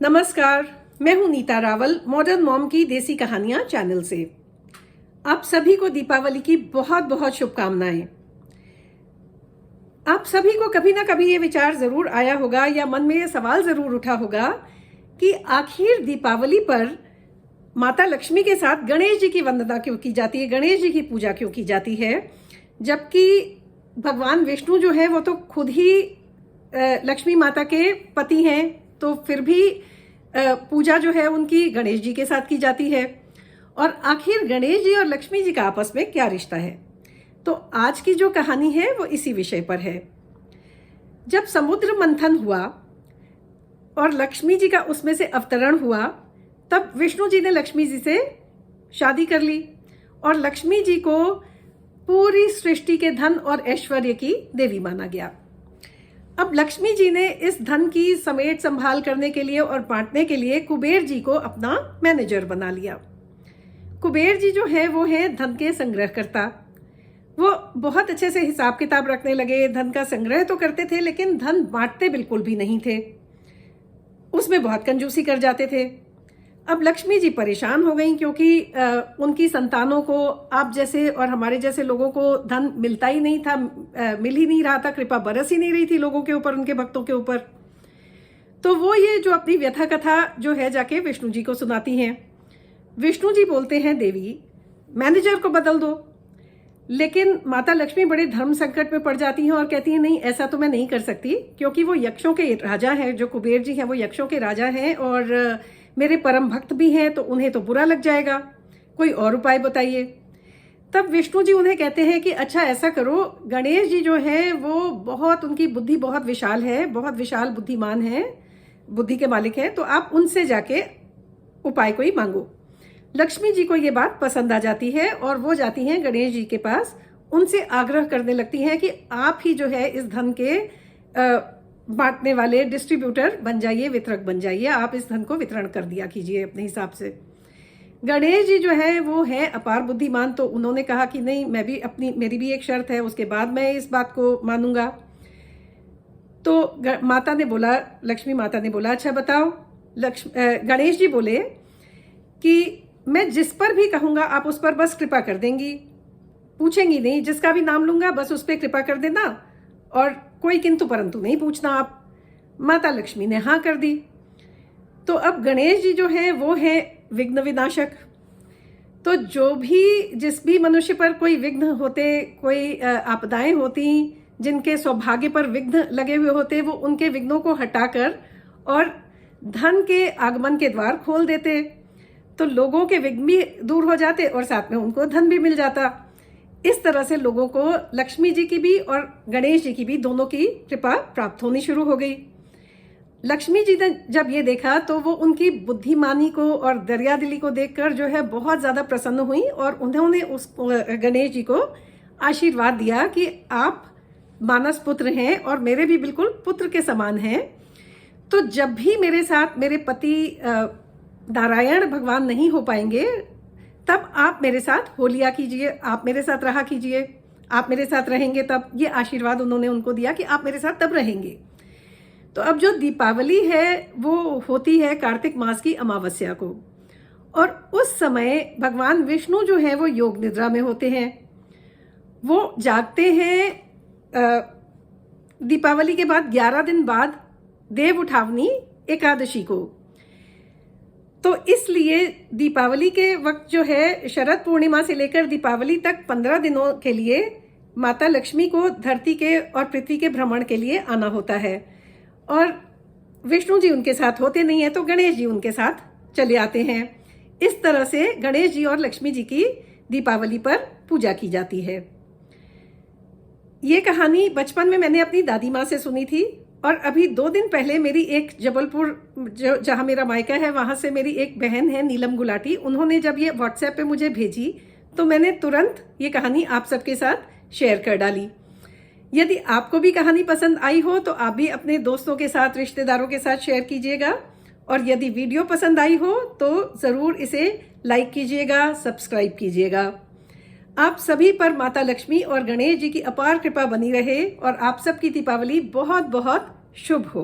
नमस्कार, मैं हूं नीता रावल मॉडर्न मॉम की देसी कहानियां चैनल से। आप सभी को दीपावली की बहुत बहुत शुभकामनाएं। आप सभी को कभी ना कभी ये विचार जरूर आया होगा या मन में ये सवाल जरूर उठा होगा कि आखिर दीपावली पर माता लक्ष्मी के साथ गणेश जी की वंदना क्यों की जाती है, गणेश जी की पूजा क्यों की जाती है, जबकि भगवान विष्णु जो है वो तो खुद ही लक्ष्मी माता के पति हैं, तो फिर भी पूजा जो है उनकी गणेश जी के साथ की जाती है। और आखिर गणेश जी और लक्ष्मी जी का आपस में क्या रिश्ता है, तो आज की जो कहानी है वो इसी विषय पर है। जब समुद्र मंथन हुआ और लक्ष्मी जी का उसमें से अवतरण हुआ, तब विष्णु जी ने लक्ष्मी जी से शादी कर ली और लक्ष्मी जी को पूरी सृष्टि के धन और ऐश्वर्य की देवी माना गया। अब लक्ष्मी जी ने इस धन की समेट संभाल करने के लिए और बांटने के लिए कुबेर जी को अपना मैनेजर बना लिया। कुबेर जी जो है वो है धन के संग्रहकर्ता। वो बहुत अच्छे से हिसाब किताब रखने लगे, धन का संग्रह तो करते थे लेकिन धन बांटते बिल्कुल भी नहीं थे, उसमें बहुत कंजूसी कर जाते थे। अब लक्ष्मी जी परेशान हो गई क्योंकि उनकी संतानों को, आप जैसे और हमारे जैसे लोगों को धन मिलता ही नहीं था, मिल ही नहीं रहा था, कृपा बरस ही नहीं रही थी लोगों के ऊपर, उनके भक्तों के ऊपर। तो वो ये जो अपनी व्यथा कथा जो है जाके विष्णु जी को सुनाती हैं। विष्णु जी बोलते हैं, देवी मैनेजर को बदल दो। लेकिन माता लक्ष्मी बड़े धर्म संकट में पड़ जाती हैं और कहती हैं, नहीं ऐसा तो मैं नहीं कर सकती, क्योंकि वो यक्षों के राजा हैं, जो कुबेर जी हैं वो यक्षों के राजा हैं और मेरे परम भक्त भी हैं, तो उन्हें तो बुरा लग जाएगा, कोई और उपाय बताइए। तब विष्णु जी उन्हें कहते हैं कि अच्छा ऐसा करो, गणेश जी जो है वो बहुत, उनकी बुद्धि बहुत विशाल है, बहुत विशाल बुद्धिमान है, बुद्धि के मालिक हैं, तो आप उनसे जाके उपाय कोई मांगो। लक्ष्मी जी को ये बात पसंद आ जाती है और वो जाती हैं गणेश जी के पास, उनसे आग्रह करने लगती हैं कि आप ही जो है इस धन के बांटने वाले डिस्ट्रीब्यूटर बन जाइए, वितरक बन जाइए, आप इस धन को वितरण कर दिया कीजिए अपने हिसाब से। गणेश जी जो है वो है अपार बुद्धिमान, तो उन्होंने कहा कि नहीं, मैं भी मेरी भी एक शर्त है, उसके बाद मैं इस बात को मानूंगा। तो माता ने बोला, लक्ष्मी माता ने बोला, अच्छा बताओ। गणेश जी बोले कि मैं जिस पर भी कहूंगा आप उस पर बस कृपा कर देंगी, पूछेंगी नहीं, जिसका भी नाम लूंगा बस उस पर कृपा कर देना और कोई किंतु परंतु नहीं पूछना आप। माता लक्ष्मी ने हाँ कर दी। तो अब गणेश जी जो है वो है विघ्न विनाशक। तो जो भी, जिस भी मनुष्य पर कोई विघ्न होते, कोई आपदाएं होती, जिनके सौभाग्य पर विघ्न लगे हुए होते, वो उनके विघ्नों को हटाकर और धन के आगमन के द्वार खोल देते, तो लोगों के विघ्न भी दूर हो जाते और साथ में उनको धन भी मिल जाता। इस तरह से लोगों को लक्ष्मी जी की भी और गणेश जी की भी, दोनों की कृपा प्राप्त होनी शुरू हो गई। लक्ष्मी जी ने जब ये देखा तो वो उनकी बुद्धिमानी को और दरियादिली को देखकर जो है बहुत ज्यादा प्रसन्न हुई और उन्होंने उस गणेश जी को आशीर्वाद दिया कि आप मानस पुत्र हैं और मेरे भी बिल्कुल पुत्र के समान हैं, तो जब भी मेरे साथ मेरे पति नारायण भगवान नहीं हो पाएंगे, तब आप मेरे साथ होलिया कीजिए, आप मेरे साथ रहा कीजिए, आप मेरे साथ रहेंगे तब। ये आशीर्वाद उन्होंने उनको दिया कि आप मेरे साथ तब रहेंगे। तो अब जो दीपावली है वो होती है कार्तिक मास की अमावस्या को, और उस समय भगवान विष्णु जो है वो योग निद्रा में होते हैं। वो जागते हैं दीपावली के बाद 11 दिन बाद देव उठावनी एकादशी को। तो इसलिए दीपावली के वक्त जो है, शरद पूर्णिमा से लेकर दीपावली तक 15 दिनों के लिए माता लक्ष्मी को धरती के और पृथ्वी के भ्रमण के लिए आना होता है, और विष्णु जी उनके साथ होते नहीं है तो गणेश जी उनके साथ चले आते हैं। इस तरह से गणेश जी और लक्ष्मी जी की दीपावली पर पूजा की जाती है। ये कहानी बचपन में मैंने अपनी दादी माँ से सुनी थी, और अभी 2 दिन पहले मेरी एक जबलपुर, जो जहाँ मेरा मायका है, वहाँ से मेरी एक बहन है नीलम गुलाटी, उन्होंने जब ये व्हाट्सएप पे मुझे भेजी तो मैंने तुरंत ये कहानी आप सबके साथ शेयर कर डाली। यदि आपको भी कहानी पसंद आई हो तो आप भी अपने दोस्तों के साथ, रिश्तेदारों के साथ शेयर कीजिएगा, और यदि वीडियो पसंद आई हो तो ज़रूर इसे लाइक कीजिएगा, सब्सक्राइब कीजिएगा। आप सभी पर माता लक्ष्मी और गणेश जी की अपार कृपा बनी रहे और आप सबकी दीपावली बहुत बहुत शुभ हो।